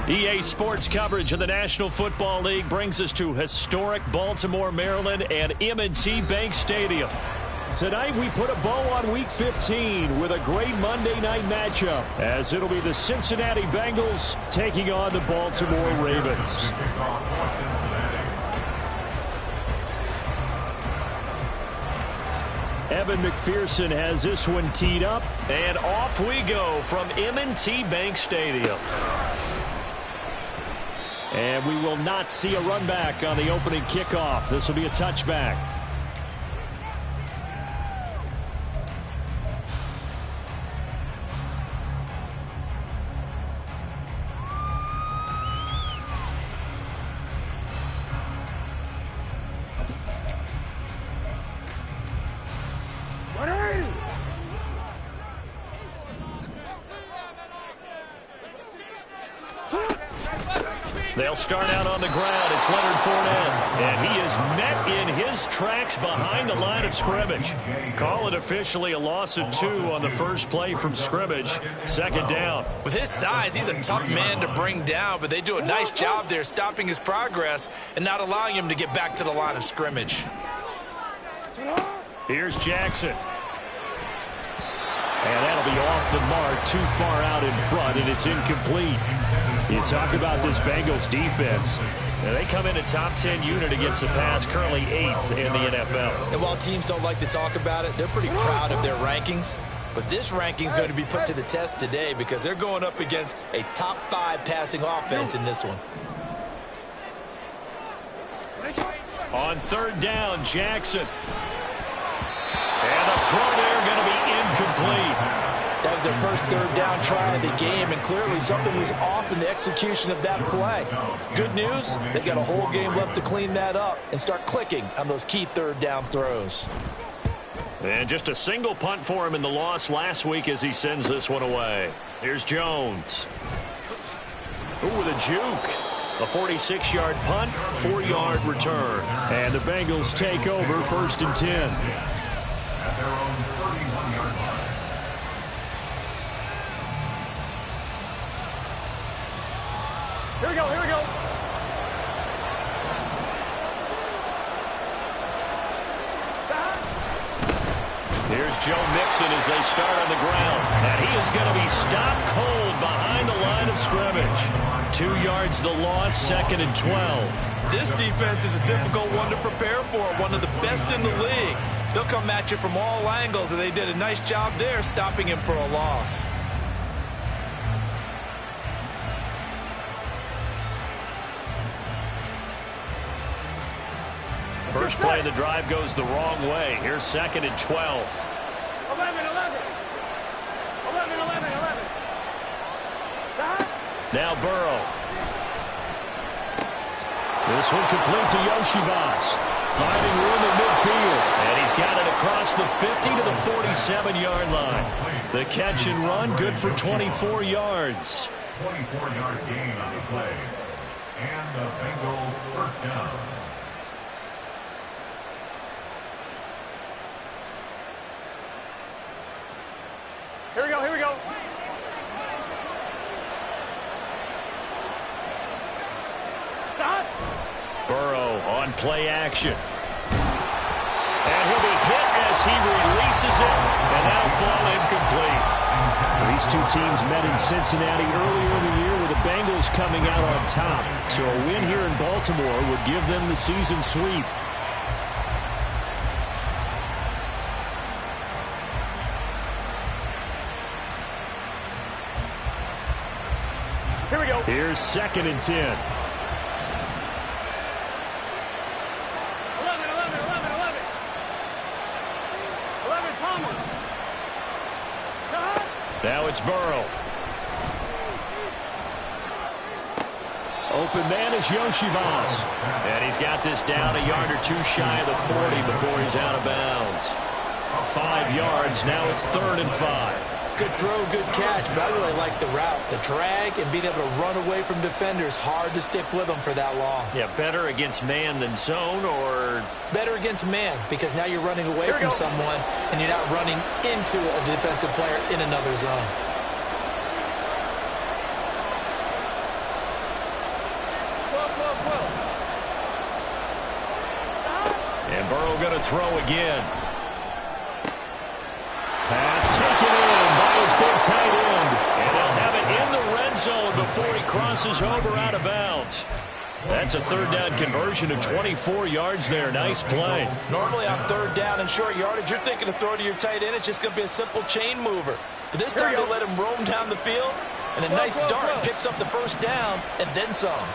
EA Sports coverage of the National Football League brings us to historic Baltimore, Maryland, and M&T Bank Stadium. Tonight, we put a bow on Week 15 with a great Monday night matchup, as it'll be the Cincinnati Bengals taking on the Baltimore Ravens. Evan McPherson has this one teed up, and off we go from M&T Bank Stadium. And we will not see a run back on the opening kickoff. This will be a touchback. They'll start out on the ground. It's Leonard Fournette, and he is met in his tracks behind the line of scrimmage. Call it officially a loss of 2 on the first play from scrimmage. Second down. With his size, he's a tough man to bring down, but they do a nice job there stopping his progress and not allowing him to get back to the line of scrimmage. Here's Jackson. And that'll be off the mark, too far out in front, and it's incomplete. You talk about this Bengals defense. They come in a top 10 unit against the pass, currently 8th in the NFL. And while teams don't like to talk about it, they're pretty proud of their rankings. But this ranking is going to be put to the test today because they're going up against a top 5 passing offense in this one. On third down, Jackson. And the throw there going to be incomplete. That was their first third down try of the game, and clearly something was off in the execution of that play. Good news, they've got a whole game left to clean that up and start clicking on those key third down throws. And just a single punt for him in the loss last week as he sends this one away. Here's Jones. Ooh, with a juke. A 46-yard punt, 4-yard return. And the Bengals take over 1st and 10. Here we go, here we go. Here's Joe Mixon as they start on the ground. And he is going to be stopped cold behind the line of scrimmage. 2 yards the loss, 2nd and 12. This defense is a difficult one to prepare for, one of the best in the league. They'll come at you from all angles, and they did a nice job there stopping him for a loss. First play of the drive goes the wrong way. Here's 2nd and 12. 11. Now Burrow. This one complete to Yoshibas. Finding room in midfield. And he's got it across the 50 to the 47-yard line. The catch and run good for 24 yards. 24-yard gain on the play. And the Bengals first down. Here we go, here we go. Stop. Burrow on play action. And he'll be hit as he releases it, and that'll fall incomplete. These two teams met in Cincinnati earlier in the year with the Bengals coming out on top. So a win here in Baltimore would give them the season sweep. Here we go. Here's 2nd and 10. 11. Thomas. Now it's Burrow. Open man is Yoshibas. And he's got this down a yard or 2 shy of the 40 before he's out of bounds. 5 yards. Now it's 3rd and 5. Good throw, good catch, but I really like the route. The drag and being able to run away from defenders, hard to stick with them for that long. Yeah, better against man than zone, or? Better against man, because now you're running away from someone and you're not running into a defensive player in another zone. going to throw again. Pass taken in by his big tight end. And they'll have it in the red zone before he crosses over out of bounds. That's a third down conversion of 24 yards there. Nice play. Normally on third down and short yardage, you're thinking to throw to your tight end. It's just going to be a simple chain mover. But this time they let him roam down the field, and a nice dart picks up the first down and then some.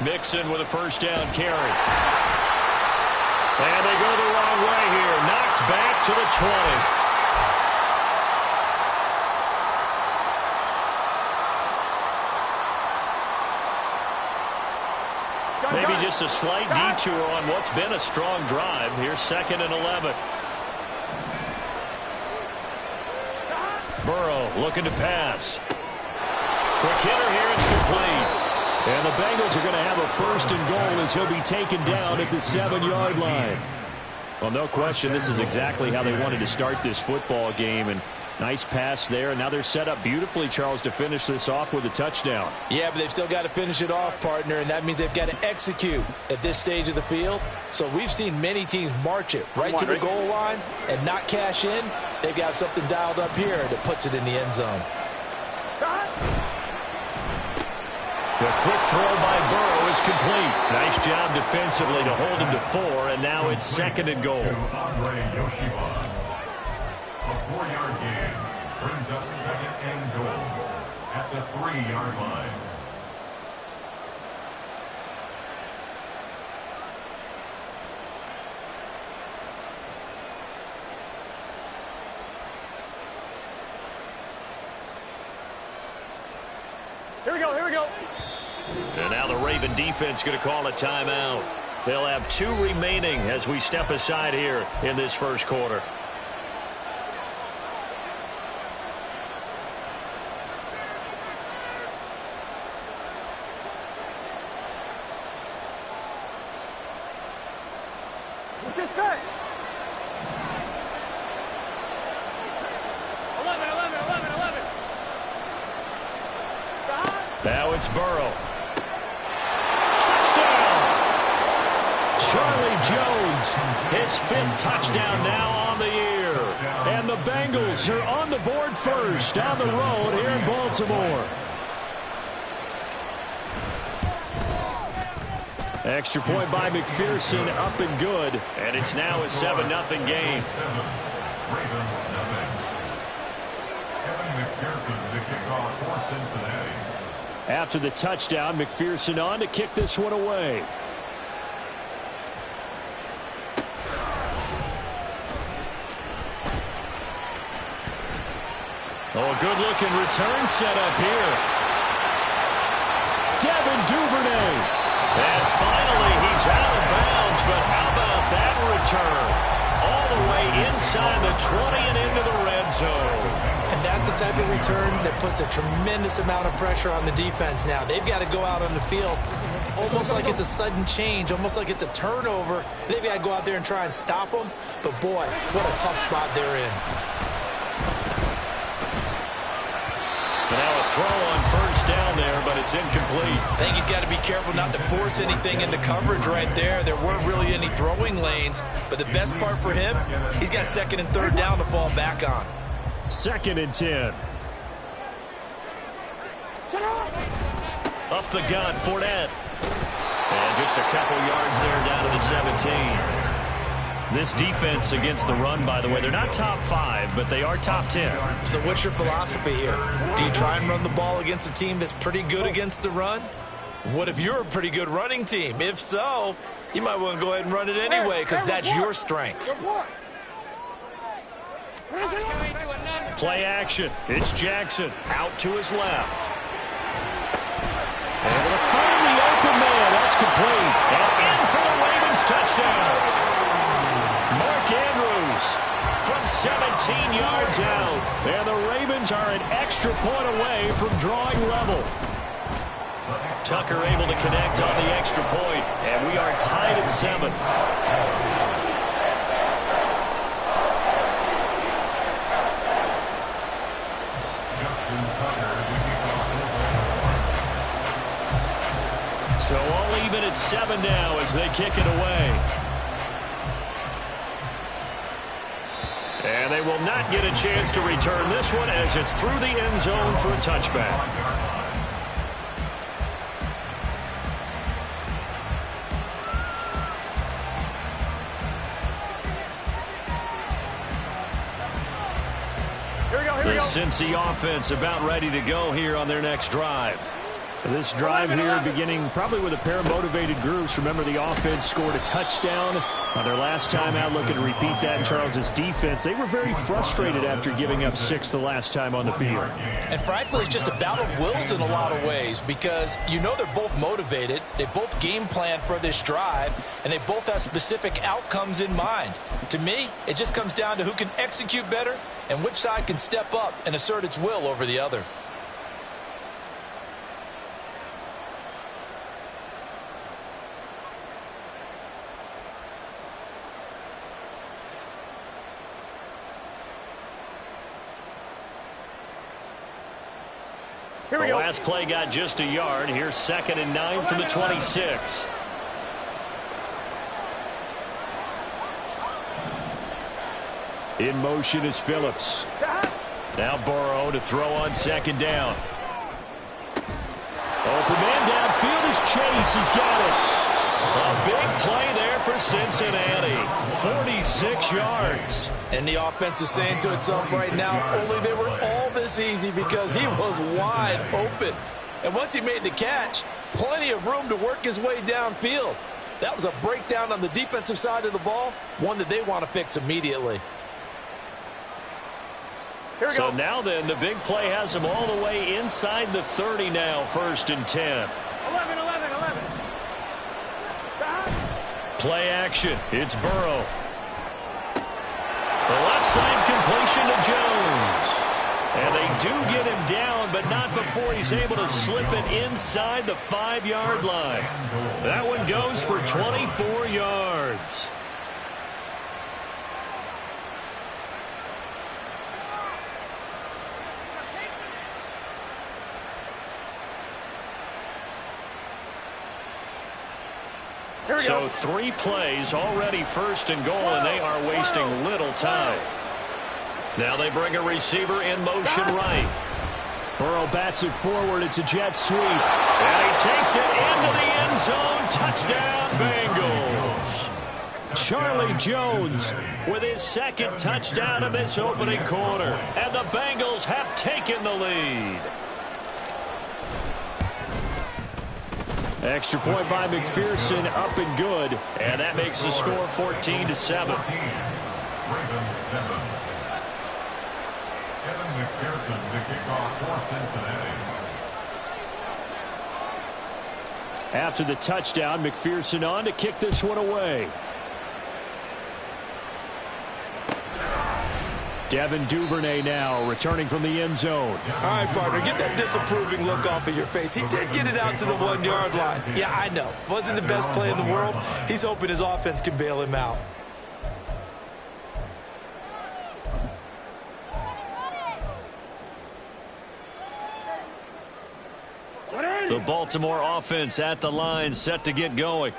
Mixon with a first down carry. And they go the wrong way here. Knocked back to the 20. Maybe just a slight detour on what's been a strong drive. Here's 2nd and 11. Burrow looking to pass. Quick hitter here. It's complete. And the Bengals are going to have a 1st and goal as he'll be taken down at the 7-yard line. Well, no question, this is exactly how they wanted to start this football game. And nice pass there. And now they're set up beautifully, Charles, to finish this off with a touchdown. Yeah, but they've still got to finish it off, partner, and that means they've got to execute at this stage of the field. So we've seen many teams march it right to the goal line and not cash in. They've got something dialed up here that puts it in the end zone. The quick throw by Burrow is complete. Nice job defensively to hold him to 4, and now it's 2nd and goal. A 4-yard gain brings up 2nd and goal at the 3-yard line. Here we go, here we go. And now the Raven defense going to call a timeout. They'll have 2 remaining as we step aside here in this first quarter. What's this say? 11. Now it's Burrow. Touchdown! Charlie Jones, his 5th touchdown now on the year. And the Bengals are on the board first on the road here in Baltimore. Extra point by McPherson, up and good. And it's now a 7-0 game. Ravens nothing. Kevin McPherson, the kickoff for Cincinnati. After the touchdown, McPherson on to kick this one away. Oh, good-looking return set up here. Devin Duvernay. And finally, he's out of bounds, but how about that return? All the way inside the 20 and into the red zone. And that's the type of return that puts a tremendous amount of pressure on the defense now. They've got to go out on the field almost like it's a sudden change, almost like it's a turnover. They've got to go out there and try and stop them. But, boy, what a tough spot they're in. But now a throw on first down there, but it's incomplete. I think he's got to be careful not to force anything into coverage right there. There weren't really any throwing lanes. But the best part for him, he's got 2nd and 3rd down to fall back on. 2nd and 10. Up the gun, Fournette. And just a couple yards there down to the 17. This defense against the run, by the way, they're not top 5, but they are top 10. So what's your philosophy here? Do you try and run the ball against a team that's pretty good against the run? What if you're a pretty good running team? If so, you might want to go ahead and run it anyway because that's your strength. Play action. It's Jackson out to his left. Able to find the open man. That's complete. And in for the Ravens touchdown. Mark Andrews from 17 yards out. And the Ravens are an extra point away from drawing level. Tucker able to connect on the extra point. And we are tied at 7. So all even at 7 now as they kick it away. And they will not get a chance to return this one as it's through the end zone for a touchback. The Cincy offense about ready to go here on their next drive. This drive here beginning probably with a pair of motivated groups. Remember, the offense scored a touchdown on their last time out, looking to repeat that in Charles's defense. They were very frustrated after giving up 6 the last time on the field. And frankly, it's just a battle of wills in a lot of ways because you know they're both motivated. They both game plan for this drive, and they both have specific outcomes in mind. To me, it just comes down to who can execute better and which side can step up and assert its will over the other. The last play got just a yard. Here's 2nd and 9 from the 26. In motion is Phillips. Now Burrow to throw on 2nd down. Open man downfield is Chase. He's got it. A big play there for Cincinnati. 46 yards. And the offense is saying to itself right now, only they were all this easy because he was wide open. And once he made the catch, plenty of room to work his way downfield. That was a breakdown on the defensive side of the ball, one that they want to fix immediately. So now then, the big play has them all the way inside the 30 now, 1st and 10. 11. Play action. It's Burrow. The left side completion to Jones. And they do get him down, but not before he's able to slip it inside the 5-yard line. That one goes for 24 yards. So 3 plays already 1st and goal, and they are wasting little time. Now they bring a receiver in motion right. Burrow bats it forward. It's a jet sweep. And he takes it into the end zone. Touchdown, Bengals. Charlie Jones with his 2nd touchdown of this opening quarter. And the Bengals have taken the lead. Extra point by McPherson, up and good. And that makes the score 14-7. Ravens 7. Kevin McPherson, the kickoff for Cincinnati. After the touchdown, McPherson on to kick this one away. Devin Duvernay now returning from the end zone. All right, partner, get that disapproving look off of your face. He did get it out to the 1-yard line. Yeah, I know. Wasn't the best play in the world. He's hoping his offense can bail him out. The Baltimore offense at the line, set to get going.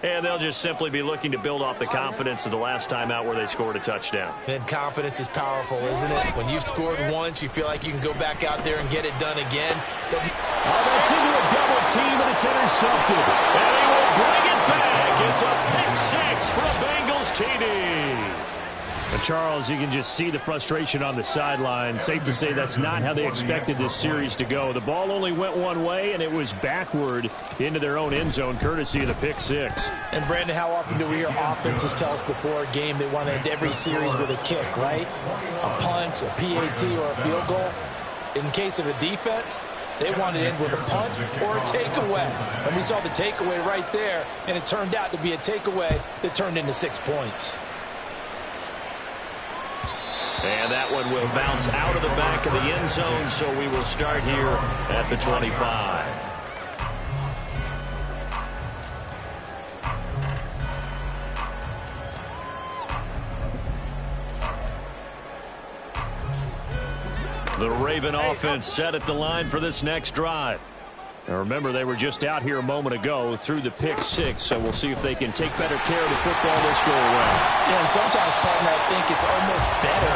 And they'll just simply be looking to build off the confidence of the last time out where they scored a touchdown. And confidence is powerful, isn't it? When you've scored once, you feel like you can go back out there and get it done again. That's into a double team, and it's intercepted. And he will bring it back. It's a pick 6 for a Bengals TD. But Charles, you can just see the frustration on the sideline. Safe to say that's not how they expected this series to go. The ball only went one way, and it was backward into their own end zone, courtesy of the pick 6. And, Brandon, how often do we hear offenses tell us before a game they want to end every series with a kick, right? A punt, a PAT, or a field goal. In case of a defense, they want to end with a punt or a takeaway. And we saw the takeaway right there, and it turned out to be a takeaway that turned into 6 points. And that one will bounce out of the back of the end zone, so we will start here at the 25. The Raven offense set at the line for this next drive. Now remember, they were just out here a moment ago through the pick six, so we'll see if they can take better care of the football this go around. Yeah, and sometimes, partner, I think it's almost better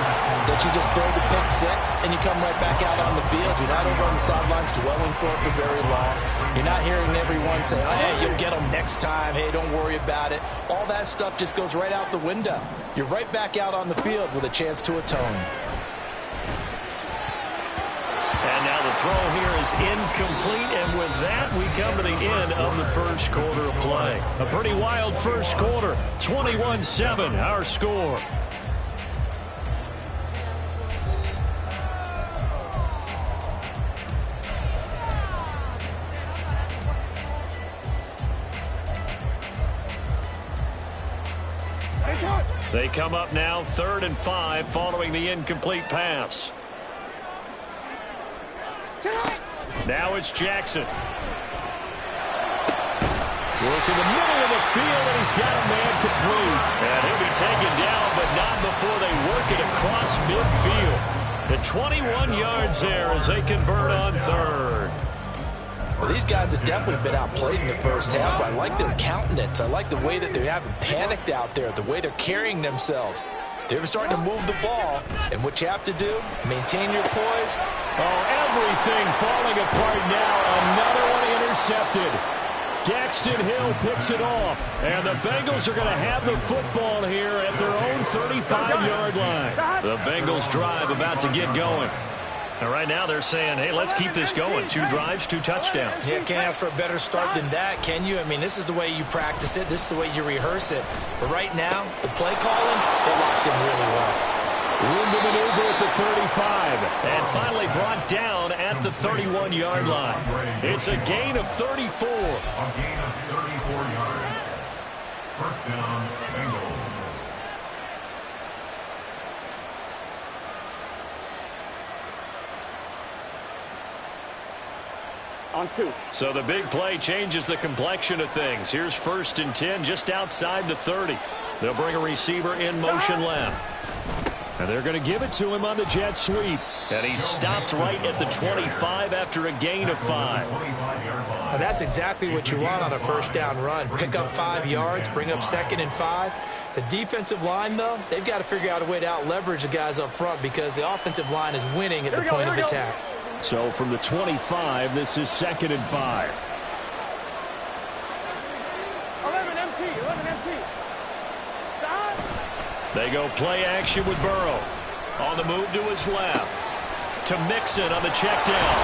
that you just throw the pick six and you come right back out on the field. You're not over on the sidelines dwelling for it for very long. You're not hearing everyone say, oh, hey, you'll get them next time. Hey, don't worry about it. All that stuff just goes right out the window. You're right back out on the field with a chance to atone. And now the throw here is incomplete, and with that, we come to the end of the first quarter of play. A pretty wild first quarter, 21-7, our score. They come up now 3rd and 5 following the incomplete pass. Now it's Jackson. Work in the middle of the field, and he's got a man complete. And he'll be taken down, but not before they work it across midfield. The 21 yards there as they convert on 3rd. Well, these guys have definitely been outplayed in the first half, but I like their countenance. I like the way that they haven't panicked out there, the way they're carrying themselves. They're starting to move the ball, and what you have to do, maintain your poise. Oh, everything falling apart now. Another one intercepted. Daxton Hill picks it off, and the Bengals are going to have the football here at their own 35-yard line. The Bengals drive about to get going. And right now they're saying, hey, let's keep this going. 2 drives, 2 touchdowns. Yeah, can't ask for a better start than that, can you? I mean, this is the way you practice it. This is the way you rehearse it. But right now, the play calling, they're locked in really well. Room to maneuver at the 35. And finally brought down at the 31-yard line. It's a gain of 34. A gain of 34 yards. First down, Bengals. On 2. So the big play changes the complexion of things. Here's 1st and 10 just outside the 30. They'll bring a receiver in motion left. And they're going to give it to him on the jet sweep. And he stopped right at the 25 after a gain of 5. Now that's exactly what you want on a first down run. Pick up 5 yards, bring up 2nd and 5. The defensive line, though, they've got to figure out a way to out-leverage the guys up front because the offensive line is winning at the point of attack. So from the 25, this is 2nd and 5. 11 MT. Stop. They go play action with Burrow. On the move to his left. To Mixon on the check down.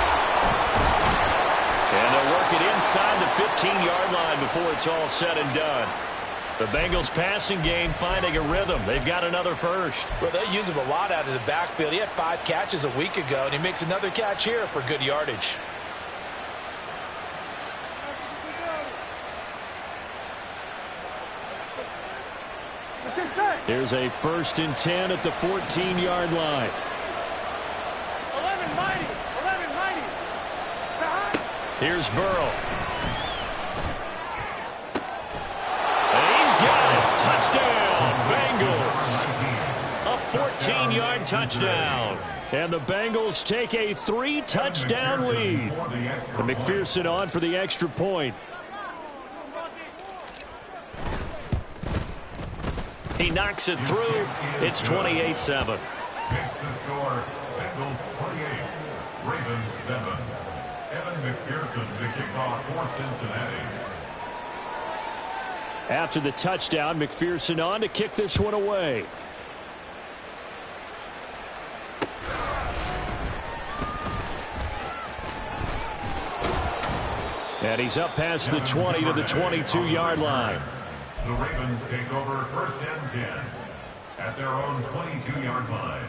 And they'll work it inside the 15-yard line before it's all said and done. The Bengals passing game finding a rhythm. They've got another first. Well, they use him a lot out of the backfield. He had 5 catches a week ago, and he makes another catch here for good yardage. Here's a 1st and 10 at the 14-yard line. 11 mighty. Here's Burrow. Touchdown, Bengals. A 14-yard touchdown. And the Bengals take a 3-touchdown lead. And McPherson on for the extra point. He knocks it through. It's 28-7. Makes the score, Bengals 28, Ravens 7. Evan McPherson to kick off for Cincinnati. After the touchdown, McPherson on to kick this one away. And he's up past the 20 to the 22-yard line. The Ravens take over 1st and 10 at their own 22-yard line.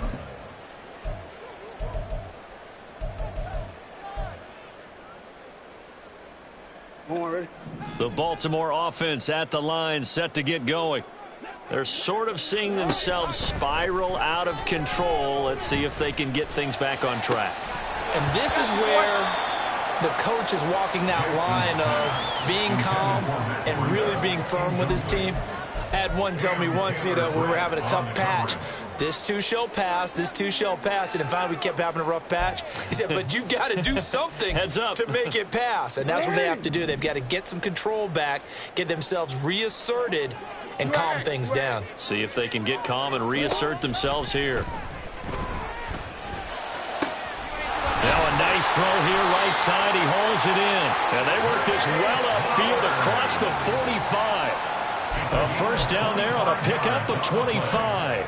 The Baltimore offense at the line set to get going. They're sort of seeing themselves spiral out of control. Let's see if they can get things back on track. And this is where the coach is walking that line of being calm and really being firm with his team. I had one tell me once, we were having a tough patch. this too shall pass, this too shall pass. And finally, we kept having a rough patch. He said, but you've got to do something to make it pass. And that's what they have to do. They've got to get some control back, get themselves reasserted, and calm things down. See if they can get calm and reassert themselves here. Now a nice throw here, right side. He hauls it in. And they work this well upfield across the 45. A first down there on a pickup of 25.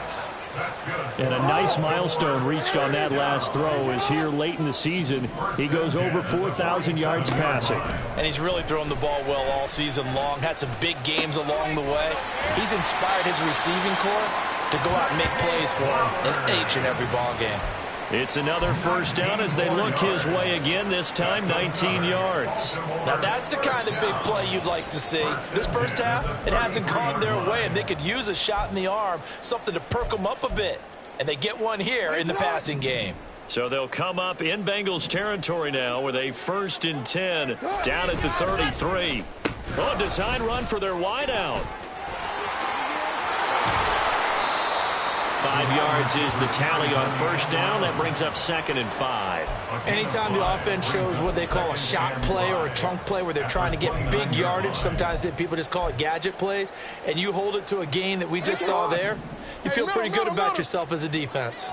And a nice milestone reached on that last throw is here late in the season. He goes over 4,000 yards passing. And he's really thrown the ball well all season long. Had some big games along the way. He's inspired his receiving corps to go out and make plays for him in each and every ball game. It's another first down as they look his way again, this time 19 yards. Now that's the kind of big play you'd like to see. This first half, it hasn't gone their way, and they could use a shot in the arm, something to perk them up a bit. And they get one here in the passing game. So they'll come up in Bengals territory now with a 1st and 10 down at the 33. Oh, design run for their wideout. 5 yards is the tally on first down. That brings up 2nd and 5. Anytime the offense shows what they call a shot play or a chunk play where they're trying to get big yardage, sometimes people just call it gadget plays, and you hold it to a gain that we just saw there, you feel pretty good about yourself as a defense.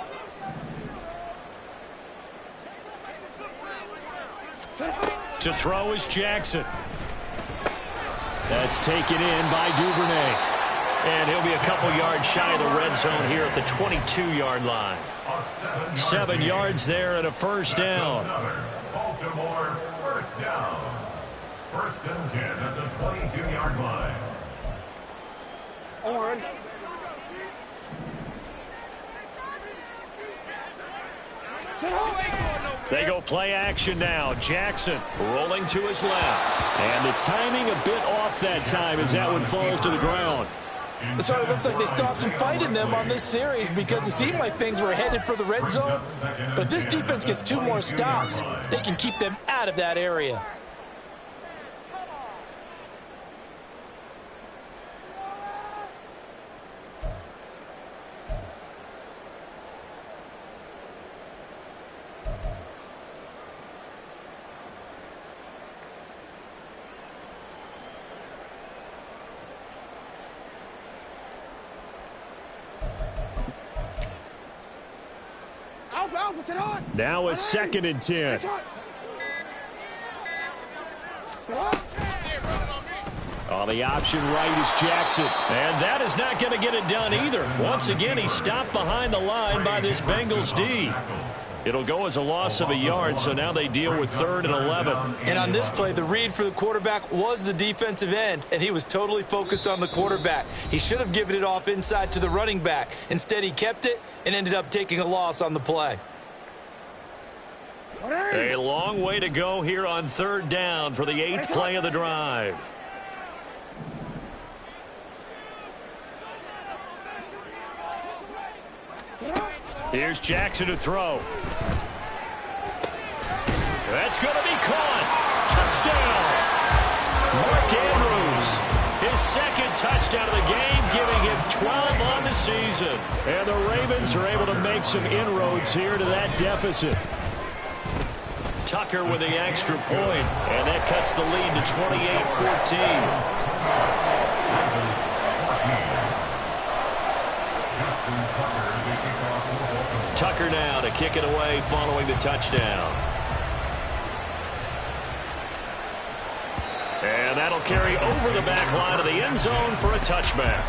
To throw is Jackson. That's taken in by Duvernay. And he'll be a couple yards shy of the red zone here at the 22-yard line. 7 yards there and a first down. Baltimore first down. 1st and 10 at the 22-yard line. On. They go play action now. Jackson rolling to his left. And the timing a bit off that time as that one falls to the ground. So it looks like they stopped some fight in them on this series because it seemed like things were headed for the red zone. But if this defense gets 2 more stops, they can keep them out of that area. Now a 2nd and 10. Oh, the option right is Jackson. And that is not going to get it done either. Once again, he's stopped behind the line by this Bengals D. It'll go as a loss of a yard, so now they deal with 3rd and 11. And on this play, the read for the quarterback was the defensive end, and he was totally focused on the quarterback. He should have given it off inside to the running back. Instead, he kept it and ended up taking a loss on the play. A long way to go here on 3rd down for the 8th play of the drive. Here's Jackson to throw. That's going to be caught. Touchdown. Mark Andrews, his 2nd touchdown of the game, giving him 12 on the season. And the Ravens are able to make some inroads here to that deficit. Tucker with the extra point, and that cuts the lead to 28-14. Tucker now to kick it away following the touchdown. And that'll carry over the back line of the end zone for a touchback.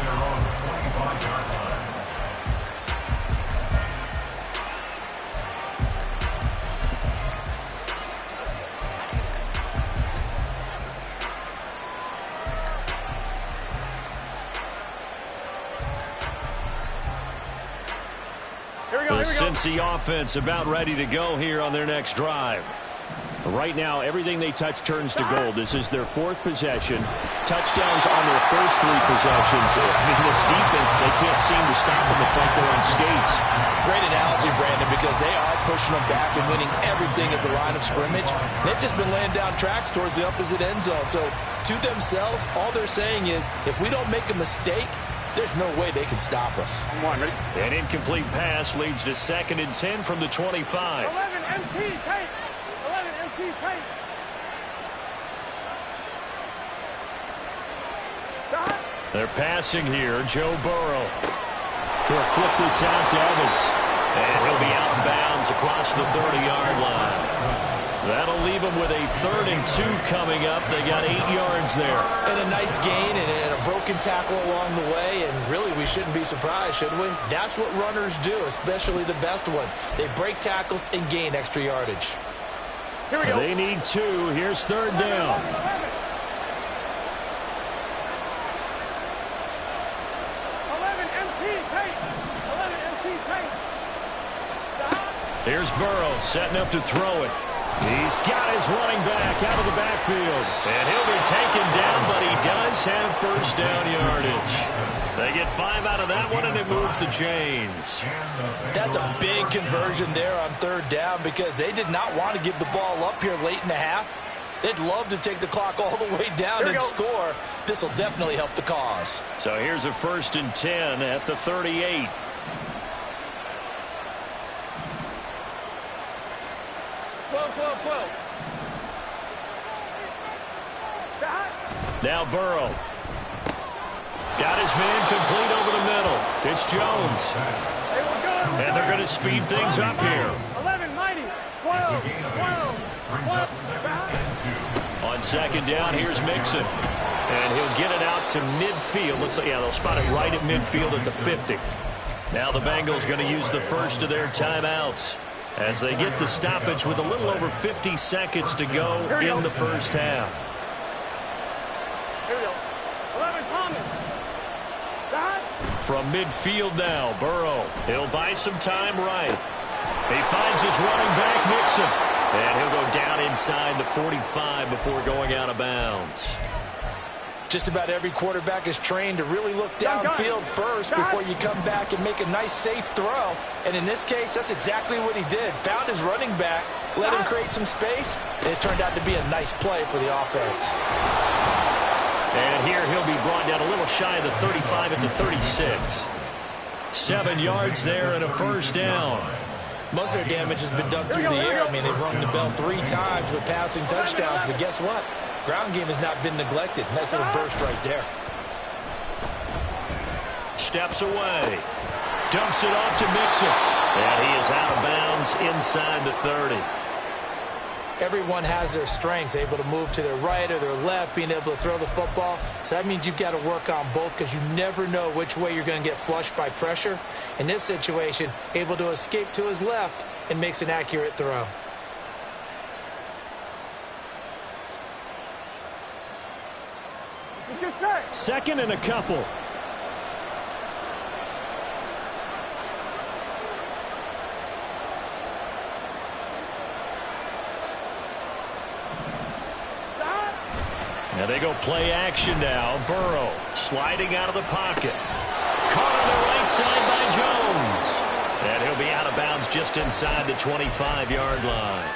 The Cincy offense about ready to go here on their next drive. Right now, everything they touch turns to gold. This is their 4th possession. Touchdowns on their first 3 possessions. I mean, this defense, they can't seem to stop them. It's like they're on skates. Great analogy, Brandon, because they are pushing them back and winning everything at the line of scrimmage. They've just been laying down tracks towards the opposite end zone. So to themselves, all they're saying is, if we don't make a mistake, There's no way they can stop us. Ready? An incomplete pass leads to 2nd and 10 from the 25. 11 MT, tape. 11 MT, tape. Stop. They're passing here. Joe Burrow. He'll flip this out to Evans. And he'll be out of bounds across the 30-yard line. That'll leave them with a 3rd and 2 coming up. They got 8 yards there. And a nice gain and a broken tackle along the way. And really, we shouldn't be surprised, should we? That's what runners do, especially the best ones. They break tackles and gain extra yardage. Here we go. They need 2. Here's 3rd down. 11 MT, tape. 11 MT, tape. Stop. Here's Burrow setting up to throw it. He's got his running back out of the backfield. And he'll be taken down, but he does have 1st down yardage. They get 5 out of that one, and it moves the chains. That's a big conversion there on 3rd down because they did not want to give the ball up here late in the half. They'd love to take the clock all the way down and score. This will definitely help the cause. So here's a 1st and 10 at the 38. 12. Stop. Now Burrow. Got his man complete over the middle. It's Jones. Hey, we're good. And they're going to speed things up here. 11 mighty. 12. 12. Stop. On 2nd down, here's Mixon. And he'll get it out to midfield. Looks like, yeah, they'll spot it right at midfield at the 50. Now the Bengals going to use the first of their timeouts as they get the stoppage with a little over 50 seconds to go in the first half. Here we go. 11 Thomas. Stop. From midfield now, Burrow. He'll buy some time right. He finds his running back, Mixon. And he'll go down inside the 45 before going out of bounds. Just about every quarterback is trained to really look downfield first before you come back and make a nice, safe throw. And in this case, that's exactly what he did. Found his running back, let him create some space, and it turned out to be a nice play for the offense. And here he'll be brought down a little shy of the 35 at the 36. 7 yards there and a 1st down. Most of their damage has been done through the air. I mean, they've rung the bell 3 times with passing touchdowns, but guess what? Ground game has not been neglected. Nice little burst right there. Steps away. Dumps it off to Mixon. And he is out of bounds inside the 30. Everyone has their strengths, able to move to their right or their left, being able to throw the football. So that means you've got to work on both because you never know which way you're going to get flushed by pressure. In this situation, able to escape to his left and makes an accurate throw. Second and a couple. Now they go play action now. Burrow sliding out of the pocket. Caught on the right side by Jones. And he'll be out of bounds just inside the 25-yard line.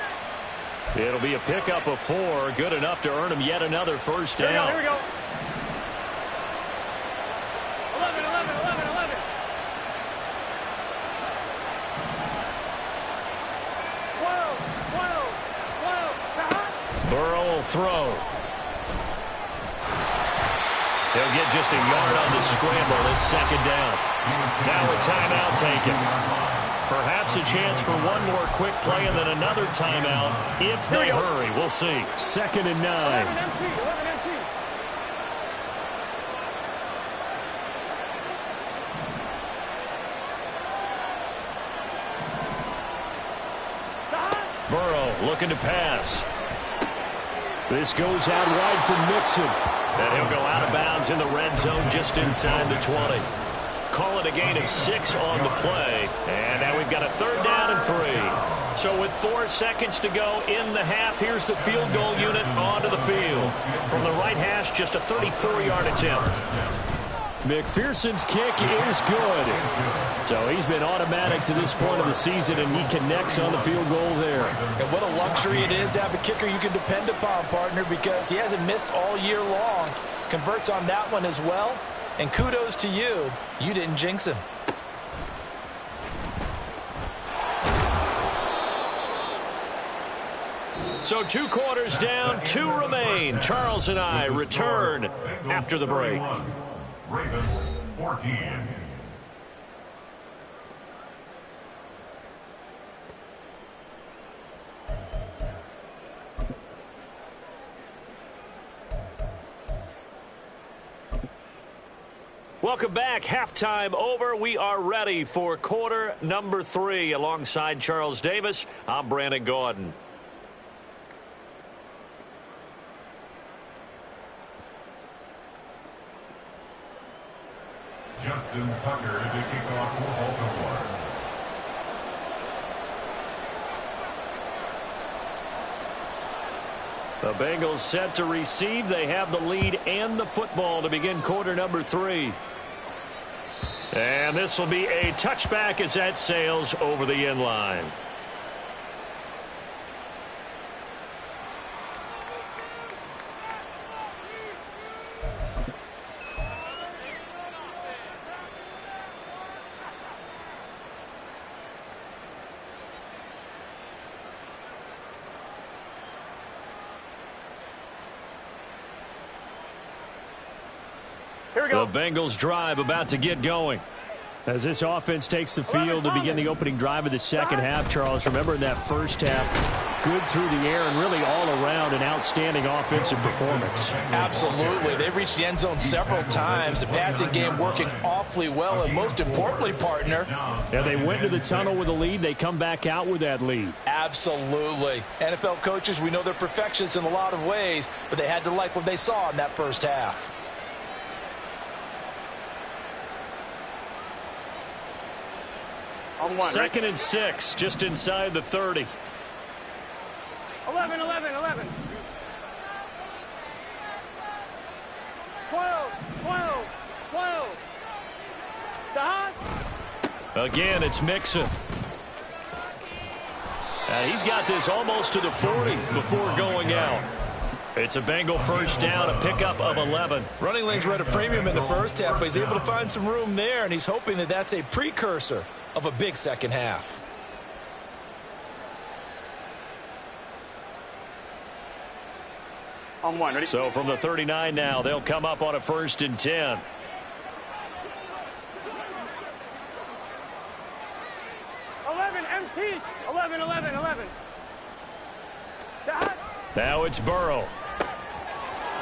It'll be a pickup of 4. Good enough to earn him yet another 1st down. Here we go. 11. 12. Burrow will throw. They'll get just a yard on the scramble at 2nd down. Now a timeout taken. Perhaps a chance for one more quick play and then another timeout if they hurry. We'll see. 2nd and 9. 11 MT. 11 MT. Burrow looking to pass. This goes out wide for Mixon. And he'll go out of bounds in the red zone just inside the 20. Call it a gain of 6 on the play. And now we've got a 3rd down and 3. So with 4 seconds to go in the half, here's the field goal unit onto the field. From the right hash, just a 34-yard attempt. McPherson's kick is good. So he's been automatic to this point of the season, and he connects on the field goal there. And what a luxury it is to have a kicker you can depend upon, partner, because he hasn't missed all year long. Converts on that one as well. And kudos to you. You didn't jinx him. So 2 quarters down, 2 remain. Charles and I return after the break. Ravens 14. Welcome back. Halftime over. We are ready for quarter number 3. Alongside Charles Davis, I'm Brandon Gordon. Justin Tucker to kick off for Baltimore. The Bengals set to receive. They have the lead and the football to begin quarter number 3. And this will be a touchback as that sails over the end line. The Bengals drive about to get going. As this offense takes the field to begin the opening drive of the second half, Charles, remember in that first half, good through the air and really all around an outstanding offensive performance. Absolutely. They've reached the end zone several times. The passing game working awfully well, and most importantly, partner. Yeah, they went to the tunnel with a lead. They come back out with that lead. Absolutely. NFL coaches, we know they're perfectionists in a lot of ways, but they had to like what they saw in that first half. Second and 6, just inside the 30. 11, 11, 11. 12, 12, 12. Again, it's Mixon. He's got this almost to the 40 before going out. It's a Bengal first down, a pickup of 11. Running lanes were at a premium in the first half, but he's able to find some room there, and he's hoping that that's a precursor of a big second half. On 1, ready? So from the 39 now, they'll come up on a 1st and 10. MT. 11, 11, 11. Now it's Burrow.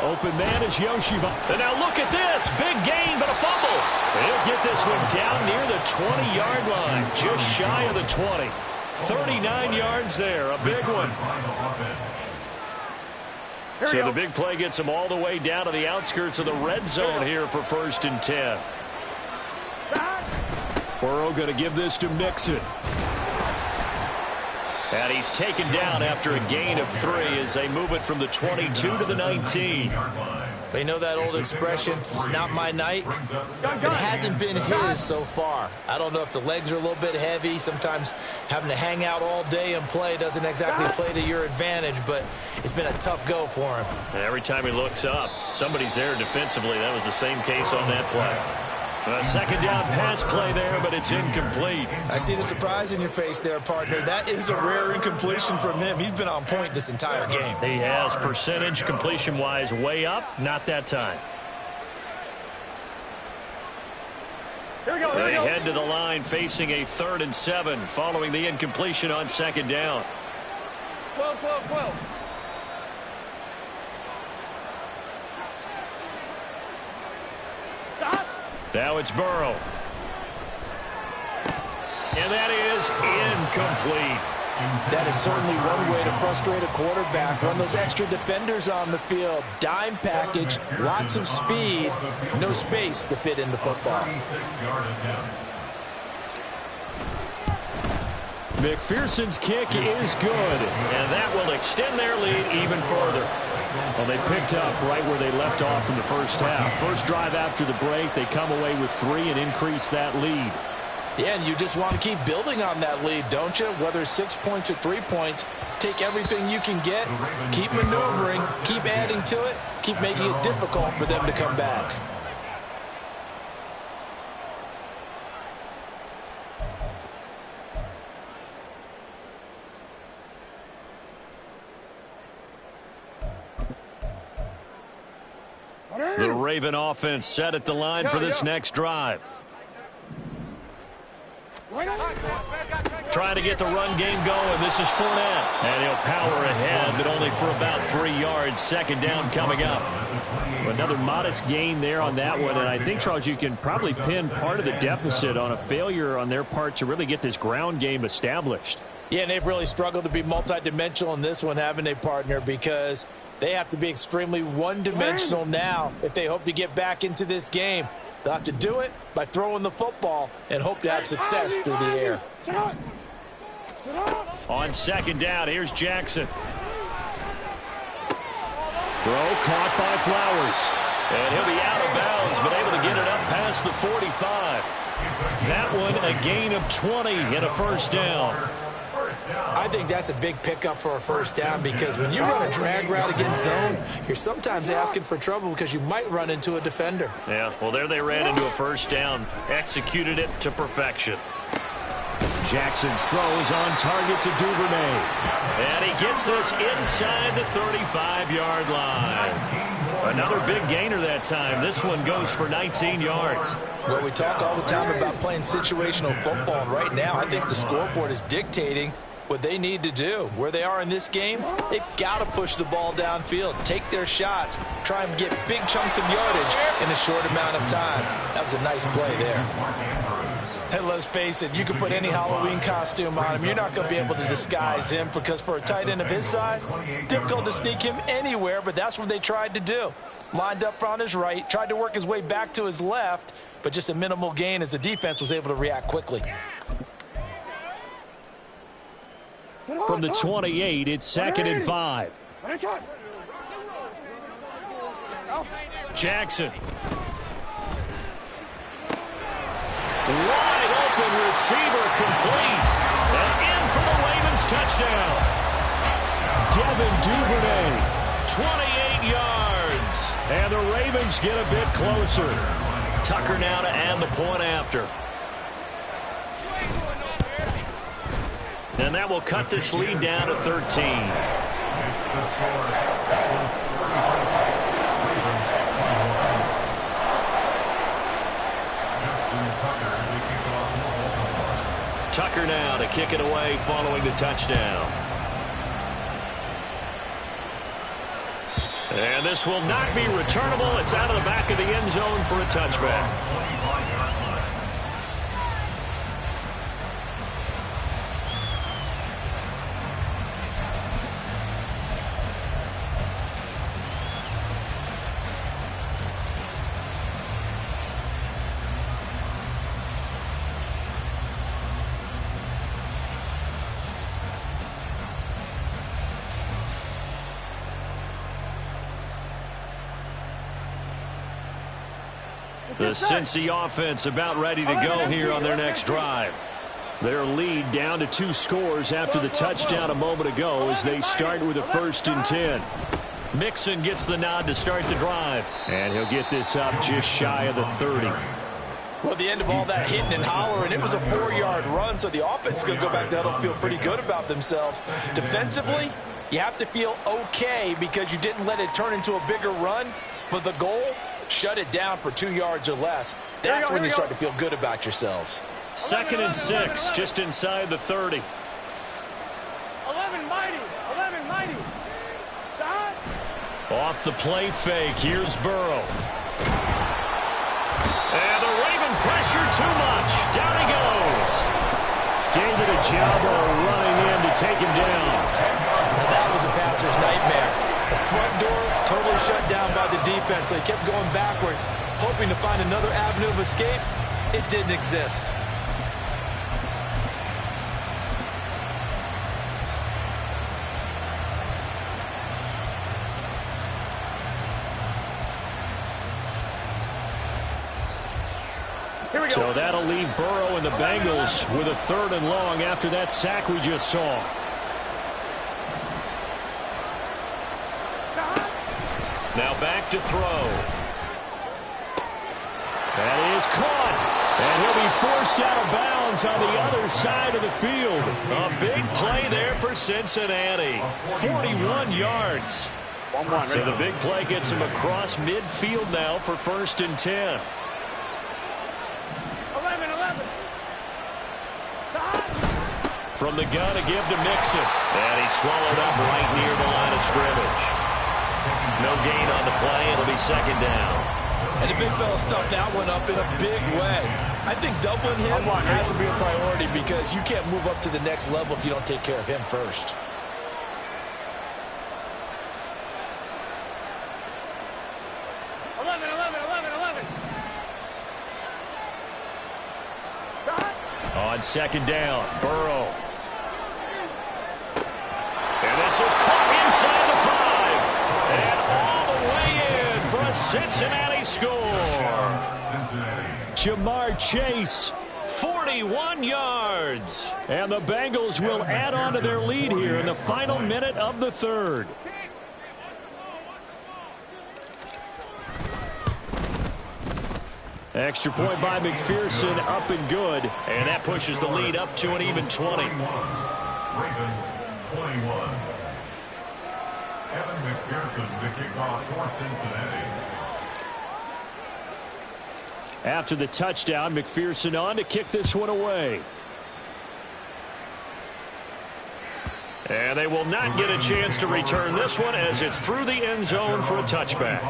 Open man is Yoshiba. And now look at this. Big gain, but a fumble. He'll get this one down near the 20-yard line. Just shy of the 20. 39 yards there. A big one. So the big play gets him all the way down to the outskirts of the red zone here for 1st and 10. Burrow going to give this to Mixon. And he's taken down after a gain of 3 as they move it from the 22 to the 19. They know that old expression, it's not my night. It hasn't been his so far. I don't know if the legs are a little bit heavy. Sometimes having to hang out all day and play doesn't exactly play to your advantage, but it's been a tough go for him. And every time he looks up, somebody's there defensively. That was the same case on that play. A second down pass play there, but it's incomplete. I see the surprise in your face there, partner. That is a rare incompletion from him. He's been on point this entire game. He has, percentage completion-wise way up. Not that time. Here we go. They head to the line facing a 3rd and 7 following the incompletion on 2nd down. 12, 12, 12. Stop. Now it's Burrow. And that is incomplete. That is certainly one way to frustrate a quarterback. Run those extra defenders on the field. Dime package, lots of speed, no space to fit into football. McPherson's kick is good. And that will extend their lead even further. Well, they picked up right where they left off in the first half. First drive after the break, they come away with 3 and increase that lead. Yeah, and you just want to keep building on that lead, don't you? Whether 6 points or 3 points, take everything you can get, keep maneuvering, keep adding to it, keep making it difficult for them to come back. The Raven offense set at the line for this next drive. Trying to get the run game going. This is Fournette. And he'll power ahead, but only for about 3 yards. Second down coming up. Another modest gain there on that one. And I think, Charles, you can probably pin part of the deficit on a failure on their part to really get this ground game established. Yeah, and they've really struggled to be multidimensional in this one, haven't they, partner? Because they have to be extremely one-dimensional now if they hope to get back into this game. They'll have to do it by throwing the football and hope to have success through the air. On second down, here's Jackson. Throw caught by Flowers. And he'll be out of bounds, but able to get it up past the 45. That one a gain of 20 and a first down. I think that's a big pickup for a first down because when you run a drag route against zone, you're sometimes asking for trouble because you might run into a defender. Yeah, well, there they ran into a first down. Executed it to perfection. Jackson's throws on target to Duvernay. And he gets this inside the 35-yard line. Another big gainer that time. This one goes for 19 yards. Well, we talk all the time about playing situational football, and right now I think the scoreboard is dictating what they need to do. Where they are in this game, they've got to push the ball downfield, take their shots, try and get big chunks of yardage in a short amount of time. That was a nice play there. Hey, let's face it, you can put any Halloween costume on him. You're not going to be able to disguise him because for a tight end of his size, difficult to sneak him anywhere, but that's what they tried to do. Lined up on his right, tried to work his way back to his left, but just a minimal gain as the defense was able to react quickly. From the 28, it's 2nd and 5. Jackson. Wide open receiver complete. And in for the Ravens touchdown. Devin Duvernay. 28 yards. And the Ravens get a bit closer. Tucker now to add the point after. And that will cut this lead down to 13. Tucker now to kick it away following the touchdown. And this will not be returnable. It's out of the back of the end zone for a touchback. The Cincy offense about ready to go here on their next drive. Their lead down to 2 scores after the touchdown a moment ago as they start with a 1st and 10. Mixon gets the nod to start the drive. And he'll get this up just shy of the 30. Well, at the end of all that hitting and hollering, it was a 4-yard run, so the offense is going to go back to huddle and feel pretty good about themselves. Defensively, you have to feel okay because you didn't let it turn into a bigger run, but the goal, shut it down for 2 yards or less. That's when you start to feel good about yourselves. 2nd and 6, just inside the 30. 11 mighty. 11 mighty. Stop. Off the play fake, here's Burrow. And the Raven pressure too much. Down he goes. David Ojabo running in to take him down. Now that was a passer's nightmare. The front door totally shut down by the defense. So he kept going backwards, hoping to find another avenue of escape. It didn't exist. So that'll leave Burrow and the Bengals with a 3rd and long after that sack we just saw. Now back to throw. That is caught. And he'll be forced out of bounds on the other side of the field. A big play there for Cincinnati. 41 yards. So the big play gets him across midfield now for 1st and 10. 11. From the gun, a give to Mixon. And he's swallowed up right near the line of scrimmage. No gain on the play. It'll be 2nd down. And the big fella stuffed that one up in a big way. I think doubling him has to be a priority because you can't move up to the next level if you don't take care of him first. On 2nd down, Burrow. And this is caught inside the 5. And all the way in for a Cincinnati score. Jamar Chase, 41 yards. And the Bengals will add on to their lead here in the final minute of the 3rd. Extra point by McPherson, up and good. And that pushes the lead up to an even 20. Ravens 21. Evan McPherson, the kickoff for Cincinnati. After the touchdown, McPherson on to kick this one away. And they will not get a chance to return this one as it's through the end zone for a touchback.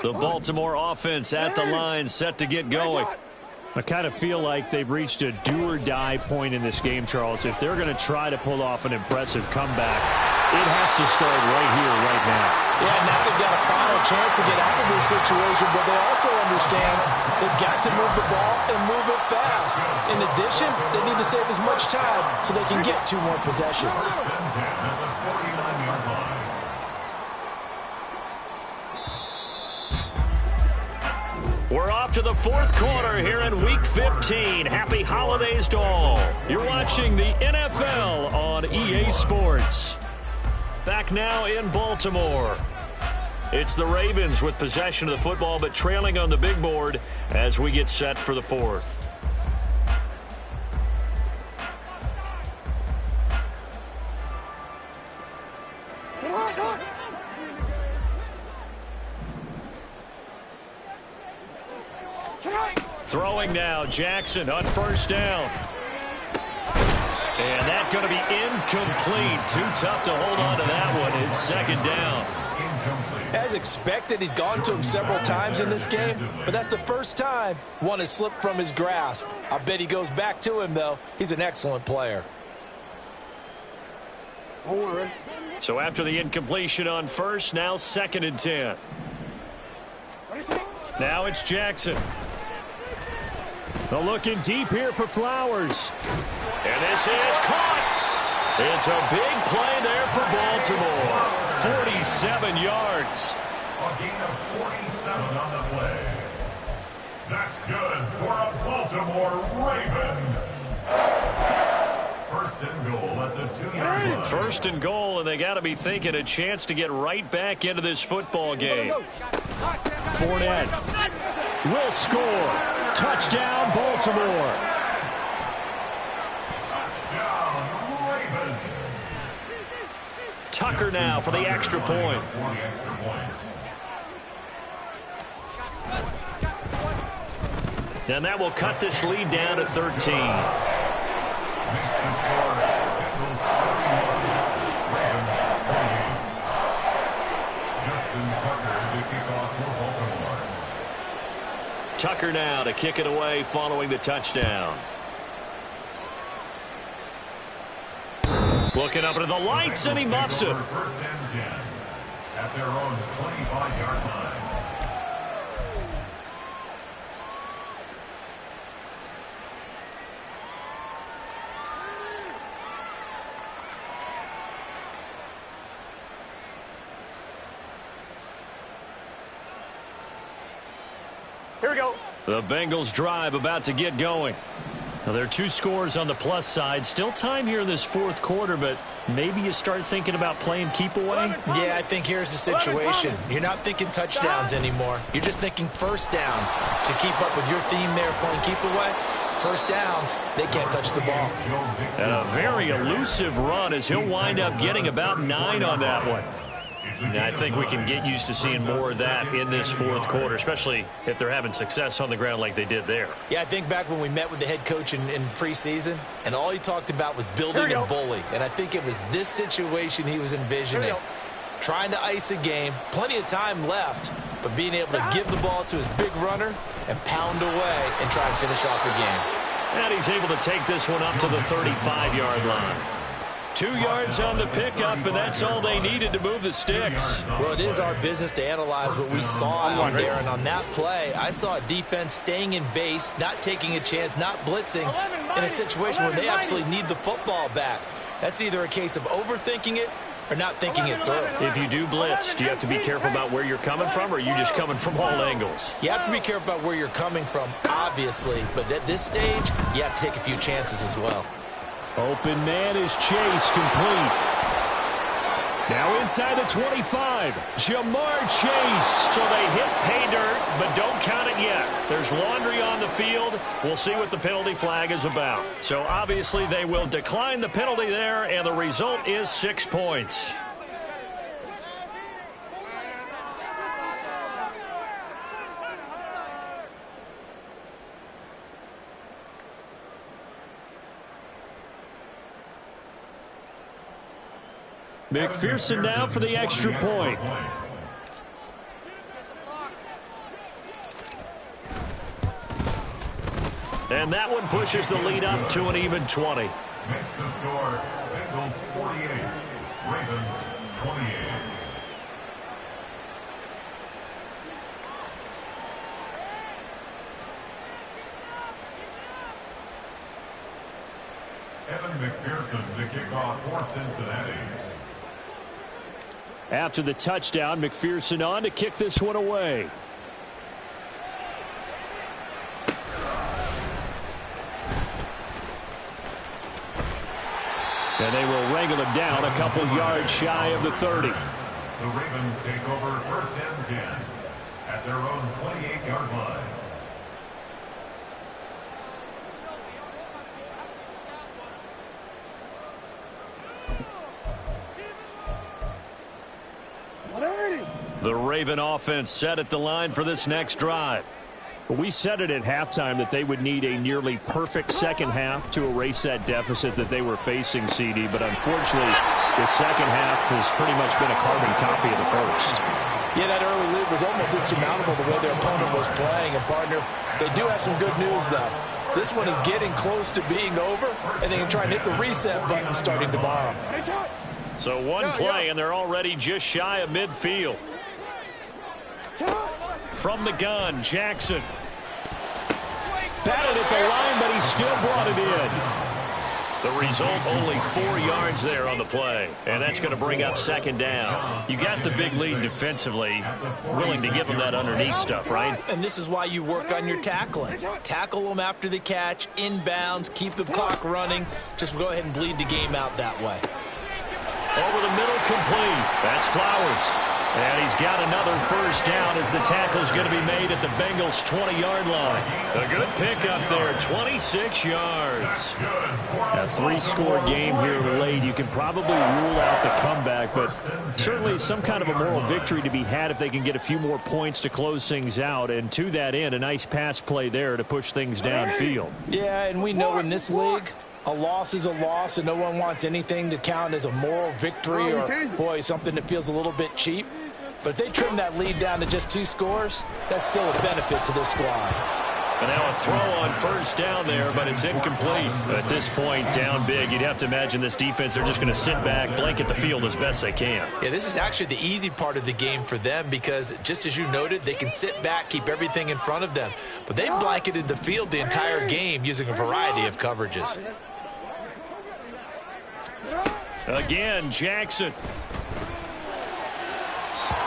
The Baltimore offense at the line, set to get going. I kind of feel like they've reached a do-or-die point in this game, Charles. If they're going to try to pull off an impressive comeback, it has to start right here, right now. Yeah, now they've got a final chance to get out of this situation, but they also understand they've got to move the ball and move it fast. In addition, they need to save as much time so they can get 2 more possessions. We're off to the 4th quarter here in Week 15. Happy holidays to all. You're watching the NFL on EA Sports. Back now in Baltimore. It's the Ravens with possession of the football, but trailing on the big board as we get set for the 4th. Throwing now, Jackson on 1st down. And that's going to be incomplete. Too tough to hold on to that one. It's 2nd down. As expected, he's gone to him several times in this game, but that's the first time one has slipped from his grasp. I bet he goes back to him, though. He's an excellent player. So after the incompletion on 1st, now 2nd and 10. Now it's Jackson. They're looking deep here for Flowers. And this is caught. It's a big play there for Baltimore. 47 yards. A gain of 47 on the play. That's good for a Baltimore Raven. 1st and goal at the 2-yard line. 1st and goal, and they got to be thinking a chance to get right back into this football game. Fournette will score. Touchdown, Baltimore. Touchdown, Ravens. Tucker now for the extra point. And that will cut this lead down to 13. Makes the score. Bengals 31. Ravens 28. Justin Tucker to kick off for Baltimore. Tucker now to kick it away following the touchdown. Looking up into the lights, and he muffs it. 1st and 10 at their own 25-yard line. Here we go. The Bengals drive about to get going. Well, there are 2 scores on the plus side. Still time here in this fourth quarter, but maybe you start thinking about playing keep away? Yeah, I think here's the situation. You're not thinking touchdowns anymore. You're just thinking first downs. To keep up with your theme there, playing keep away, first downs, they can't touch the ball. And a very elusive run as he'll wind up getting about 9 on that one. And I think we can get used to seeing more of that in this fourth quarter, especially if they're having success on the ground like they did there. Yeah, I think back when we met with the head coach in preseason, and all he talked about was building a bully. And I think it was this situation he was envisioning. Trying to ice a game, plenty of time left, but being able to give the ball to his big runner and pound away and try and finish off the game. And he's able to take this one up to the 35-yard line. 2 yards on the pickup, and that's all they needed to move the sticks. Well, it is our business to analyze what we saw out there, and on that play, I saw a defense staying in base, not taking a chance, not blitzing in a situation where they absolutely need the football back. That's either a case of overthinking it or not thinking it through. If you do blitz, do you have to be careful about where you're coming from, or are you just coming from all angles? You have to be careful about where you're coming from, obviously, but at this stage, you have to take a few chances as well. Open man is Chase, complete. Now inside the 25, Jamar Chase. So they hit pay dirt, but don't count it yet. There's laundry on the field. We'll see what the penalty flag is about. So obviously they will decline the penalty there, and the result is 6 points. McPherson now for the extra point. And that one pushes the lead up to an even 20. Makes the score Bengals 48, Ravens 28. Evan McPherson, the kickoff for Cincinnati. After the touchdown, McPherson on to kick this one away. And they will wrangle him down a couple yards shy of the 30. The Ravens take over first and 10 at their own 28-yard line. The Raven offense set at the line for this next drive. We said it at halftime that they would need a nearly perfect second half to erase that deficit that they were facing, CD. But unfortunately, the second half has pretty much been a carbon copy of the first. Yeah, that early lead was almost insurmountable the way their opponent was playing. And, partner, they do have some good news, though. This one is getting close to being over, and they can try and hit the reset button starting tomorrow. So one play, and they're already just shy of midfield. From the gun, Jackson. Batted at the line, but he still brought it in. The result, only 4 yards there on the play. And that's going to bring up second down. You got the big lead defensively, willing to give them that underneath stuff, right? And this is why you work on your tackling. Tackle them after the catch, inbounds, keep the clock running. Just go ahead and bleed the game out that way. Over the middle, complete. That's Flowers. And he's got another first down as the tackle's going to be made at the Bengals' 20-yard line. A good pickup there, 26 yards. A 3-score game here late. You can probably rule out the comeback, but certainly some kind of a moral victory to be had if they can get a few more points to close things out. And to that end, a nice pass play there to push things downfield. Yeah, and we know in this league, a loss is a loss, and no one wants anything to count as a moral victory or, boy, something that feels a little bit cheap. But if they trim that lead down to just 2 scores, that's still a benefit to this squad. And now a throw on first down there, but it's incomplete. At this point, down big, you'd have to imagine this defense, they're just going to sit back, blanket the field as best they can. Yeah, this is actually the easy part of the game for them because, just as you noted, they can sit back, keep everything in front of them. But they blanketed the field the entire game using a variety of coverages. Again, Jackson.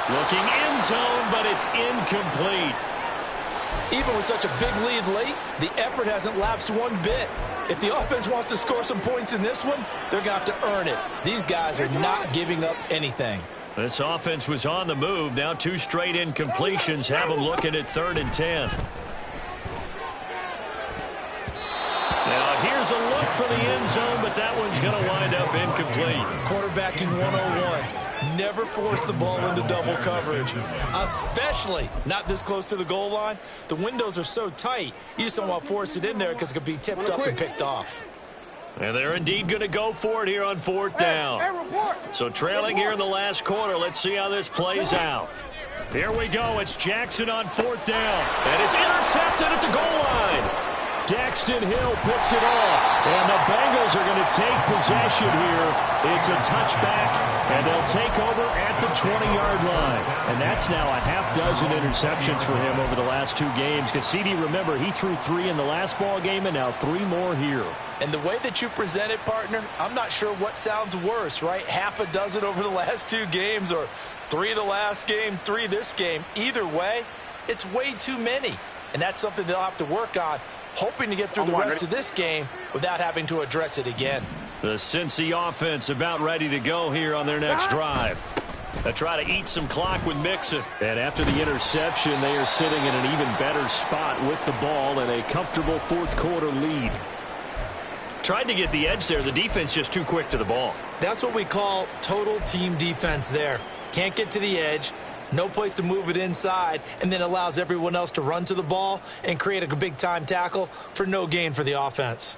Looking end zone, but it's incomplete. Even with such a big lead late, the effort hasn't lapsed one bit. If the offense wants to score some points in this one, they're going to have to earn it. These guys are not giving up anything. This offense was on the move. Now 2 straight incompletions have them looking at 3rd and 10. Now here's a look for the end zone, but that one's going to wind up incomplete. Quarterbacking 101. Never force the ball into double coverage, especially not this close to the goal line. The windows are so tight, you just don't want to force it in there because it could be tipped up and picked off. And they're indeed going to go for it here on 4th down. So trailing here in the last quarter, let's see how this plays out. Here we go. It's Jackson on 4th down. And it's intercepted at the goal line. Daxton Hill picks it off. And the Bengals are going to take possession here. It's a touchback, and they'll take over at the 20-yard line. And that's now a half dozen interceptions for him over the last 2 games. Because CD, remember, he threw 3 in the last ball game and now 3 more here. And the way that you present it, partner, I'm not sure what sounds worse, right? Half a dozen over the last 2 games or 3 the last game, 3 this game. Either way, it's way too many. And that's something they'll have to work on, hoping to get through the rest of this game without having to address it again. The Cincy offense about ready to go here on their next drive. They try to eat some clock with Mixon. And after the interception, they are sitting in an even better spot with the ball and a comfortable 4th quarter lead. Tried to get the edge there. The defense just too quick to the ball. That's what we call total team defense there. Can't get to the edge. No place to move it inside, and then allows everyone else to run to the ball and create a big-time tackle for no gain for the offense.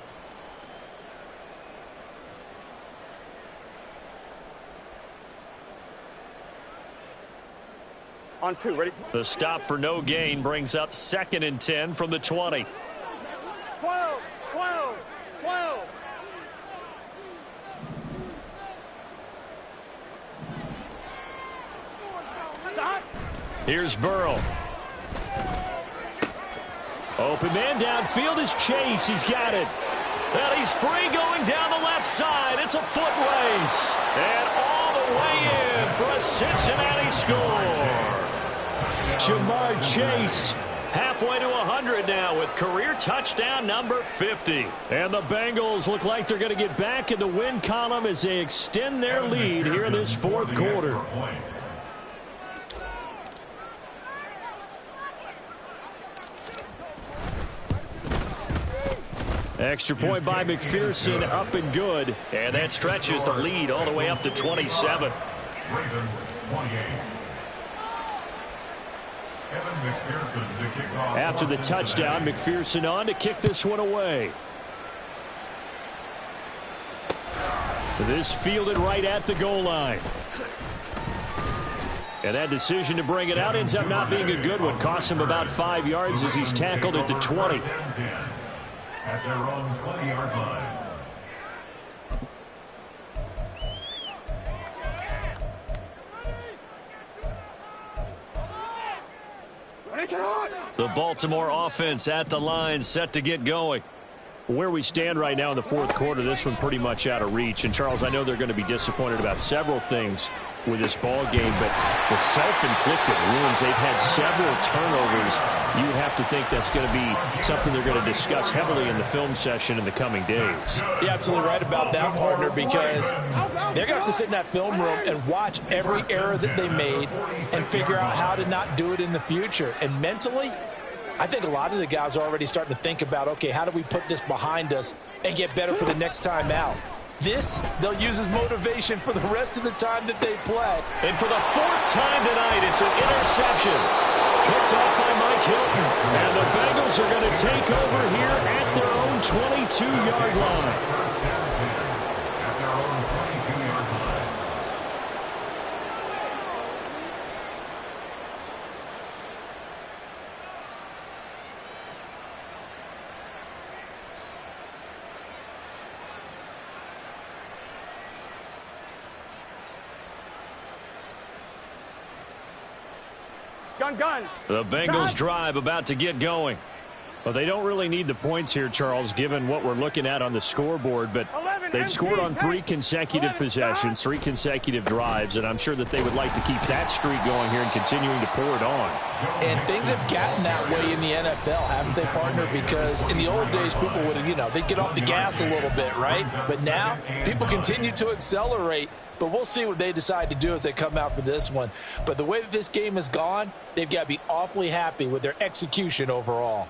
On 2, ready? The stop for no gain brings up 2nd and 10 from the 20. 12, 12, 12. Stop. Here's Burrow. Open man downfield is Chase. He's got it. And he's free going down the left side. It's a foot race. And all the way in for a Cincinnati score. Jamar Chase halfway to 100 now with career touchdown number 50. And the Bengals look like they're going to get back in the win column as they extend their lead here in this 4th quarter. Extra point by McPherson, up and good. And that stretches the lead all the way up to 27. Ravens 28. After the touchdown, McPherson on to kick this one away. This fielded right at the goal line. And that decision to bring it out ends up not being a good one. Costs him about 5 yards as he's tackled at the 20. At their own 20-yard line. The Baltimore offense at the line, set to get going. Where we stand right now in the 4th quarter, this one pretty much out of reach. And, Charles, I know they're going to be disappointed about several things with this ball game, but the self-inflicted wounds, they've had several turnovers. You have to think that's going to be something they're going to discuss heavily in the film session in the coming days. You're absolutely right about that, partner, because they're going to have to sit in that film room and watch every error that they made and figure out how to not do it in the future. And mentally, I think a lot of the guys are already starting to think about, okay, how do we put this behind us and get better for the next time out? This, they'll use as motivation for the rest of the time that they play. And for the 4th time tonight, it's an interception. Picked off by Mike Hilton. And the Bengals are going to take over here at their own 22-yard line. At their own 22-yard line. Gun. The Bengals drive about to get going. Well, they don't really need the points here, Charles, given what we're looking at on the scoreboard. But They've scored on 3 consecutive possessions, 3 consecutive drives, and I'm sure that they would like to keep that streak going here and continuing to pour it on. And things have gotten that way in the NFL, haven't they, partner? Because in the old days, people would, they'd get off the gas a little bit, right? But now, people continue to accelerate. But we'll see what they decide to do as they come out for this one. But the way that this game has gone, they've got to be awfully happy with their execution overall.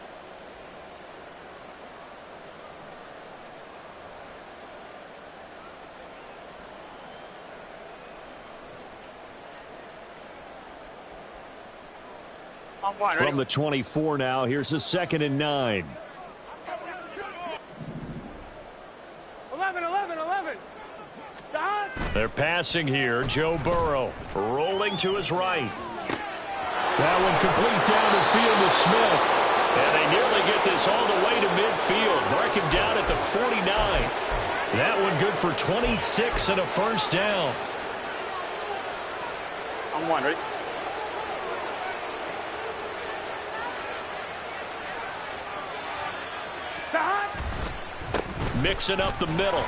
From the 24 now, here's a 2nd and 9. 11. They're passing here. Joe Burrow rolling to his right. That one complete down the field to Smith. And they nearly get this all the way to midfield. Mark him down at the 49. That one good for 26 and a first down. On 1, ready? Mixing up the middle.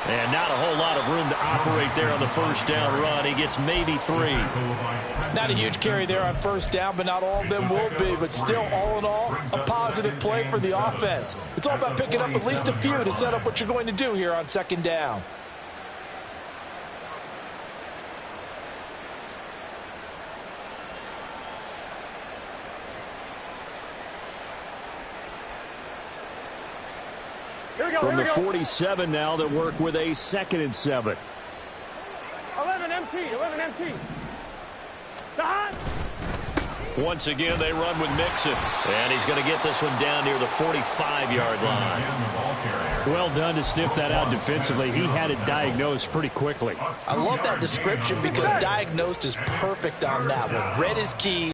And not a whole lot of room to operate there on the first down run. He gets maybe 3. Not a huge carry there on first down, but not all of them will be. But still, all in all, a positive play for the offense. It's all about picking up at least a few to set up what you're going to do here on 2nd down. From the 47 now, that work with a 2nd and 7. 11 MT. Once again, they run with Mixon. And he's going to get this one down near the 45-yard line. Well done to sniff that out defensively. He had it diagnosed pretty quickly. I love that description because diagnosed is perfect on that one. Read his key.